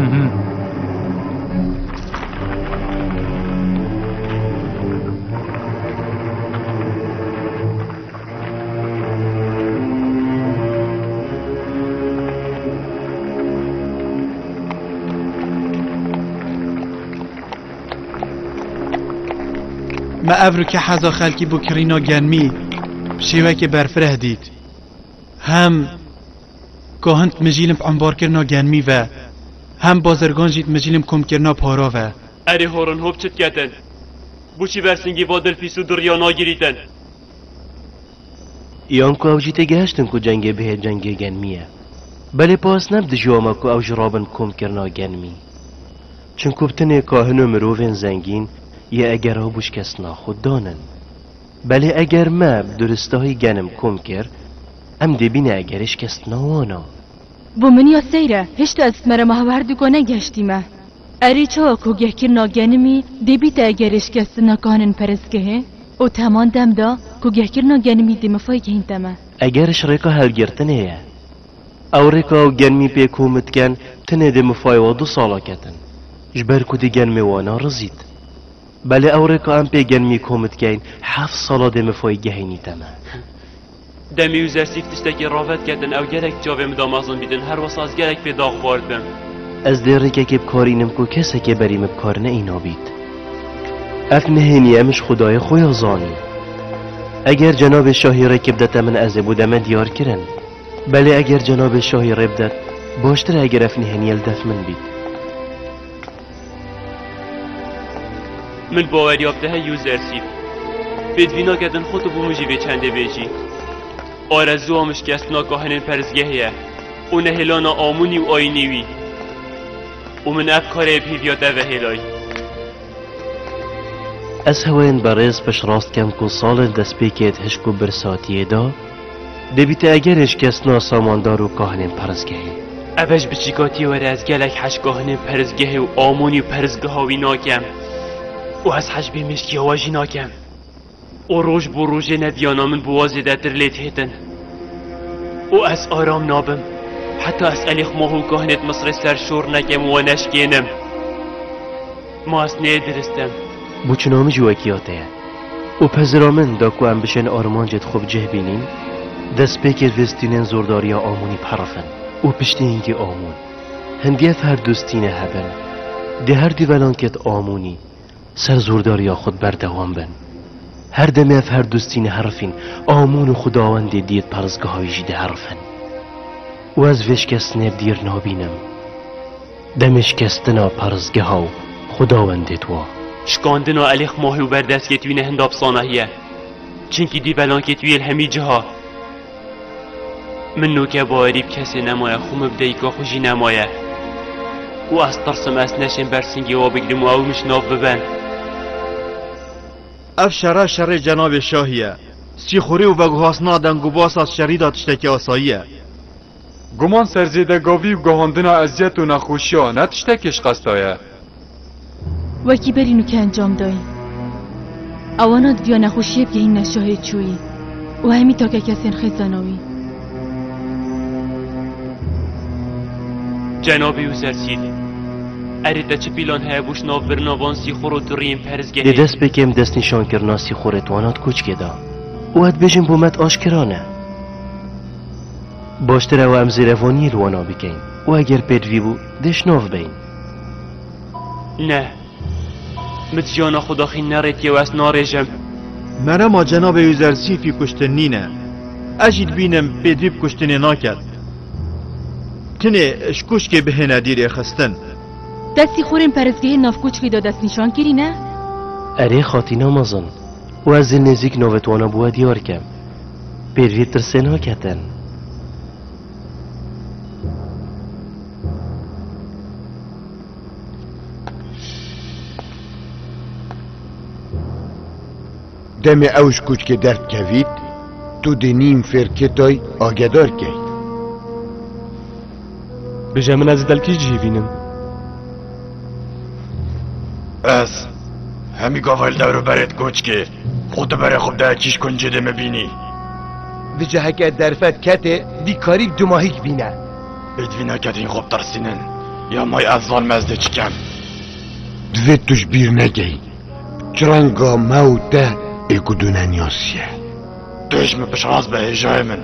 ما ابرو که حزا خلکی بو کرینا گنمی شیوه که برفره دید هم گاهند مجیلم انبار کرنا گنمی و هم بازرگان جید مجیلم کم کرنا پارا و اری هورن هوب چت کتن بوچی برسنگی وادل پیسو دریانا گیریتن یان کو اوجیت گشتن کو جنگ به جنگ گنمیه بله پاس نبد جواما کو اوج رابن کم کرنا گنمی چون کوبتن کاهنو مروفن زنگین یه اگر ها بوش کس ناخود دانن بله اگر ما درستاهی گنم کم کر ام دبینه اگرش کس نوانا بو من یا سیره هشت از مرا محوردو که نگشتیمه اری چا که گهکر ناگنمی دبیت اگرش کس ناکانن پرسکه او تمان دم دا که گهکر ناگنمی دمفای گهیندمه اگرش ریکا هلگرتنه یه او ریکا و گنمی پی کومت کن تنه دمفای و 2 سالا کتن جبر که دی گنمی وانا رزید بله او ریکا ام پی گنمی کومت کن 7 سالا دمفای گهینی تمه دمی و زرسیف تشتکی رافت کردن او گرک جاوه مدامازن بیدن هر واساز گرک پی داغ باردن از دیره که بکارینم که کسی که بریم بکار نه اینا بید اف نهینی امش خدای خویا زانی اگر جناب شاهی رکبدت من از بودم دیار کرن بله اگر جناب شاهی ربدت باشتر اگر اف نهینی الدف من بید من باوری آبده یو زرسیف بدوینا کردن خودو بومجی به چنده بیجی آرزو همش کس ناگاهن پرزگهیه و نهلانا آمونی و آینیوی و من اف کاره پیویاده و هلای از هواین برز پش راست کم که سال دست پیکت هشکو برساتیه دا دبیت اگرش کس ناساماندار و کاهن پرزگهی اوش بچیکاتی وره از گلک حشگاهن پرزگه و آمونی و پرزگه هاوی ناکم و از حش بیمشکی هواجی ناکم و روش بو روژه ندیانا من بوازده در لیت هیتن و از آرام نابم حتی از الیخ ماهو کاهنت مصر سرشور نکم و نشکینم ما از نیدرستم بو چنام جواکیاته و پذرامن دا کو ام بشن آرمانجت خوب جه بینین دست پیکت وستینن زورداریا آمونی پرفن و پشتی اینگی آمون هندیه هر دوستینه هبن ده هر دیولان کت آمونی سر زورداریا خود بردوام بن هر دمه اف هر دوستین حرفین آمون و خداوند دید پرزگاه های جیده حرفن و از وش کس دیر نابینم دمش کستنا پرزگاه ها خداوند تو شکاندنا الیخ ماهی و بردست که توی نهنداب صانهیه چنکی دی بلان که توی الهمی جها من نوکه باریب کسی نمایه خوم بدهی که خوشی نمایه و از ترسم از نشن برسنگی و بگرم و او مشناف ببن اف شرع شر جناب شاهیه سیخوری و بگوهاسنا دنگو باس از شریدات تشتکی آساییه گمان سرزیده گاوی و گهاندنا ازیت و نخوشی ها نتشتکش قصدایه وکی برینو که انجام دایی اوانات بیا نخوشیه بگهین نشاهی چویی و همی تا که کسین خیزاناوی جنابی و زرسید اریده چه پیلان های بوش ناف برناوان سیخور و دریم پرزگهی ده دست بکم دست نشان کرنا سیخورت وانات کوچ کدا و اد بجن بومت آشکرانه باشتره و امزیروانی الوانا بکن و اگر پیدوی بو دش ناف بین نه مت جانا خدا خی نرید و از نارجم مرا ما جناب یوزرسیفی کشتن نینه اجید بینم پیدویب کشتنی ناکد تنه اشکوش که به ندیر خستن دستی خورین پرزگه نافکوچ که دست نشان کری نه؟ اره خاطی نامازن و از نزیک نوتوانا بوا دیار کم پیروی ترسه ناکتن دم اوش کوچ که درد کوید تو دنیم فرکتای آگدار کی بجا من از دلکی جیوینم از همی گاول دورو برد گوچ که خود بره خوب ده چیش کنجه ده مبینی بجا هکه درفت کته دی کاری 2 ماهیک بینه ادوینا کت این خوب ترسینن یا مای از ظالم از ده چکم دوی توش بیر نگی چرنگا موته اگو دونن یاسیه دوش می پشراز به هجای من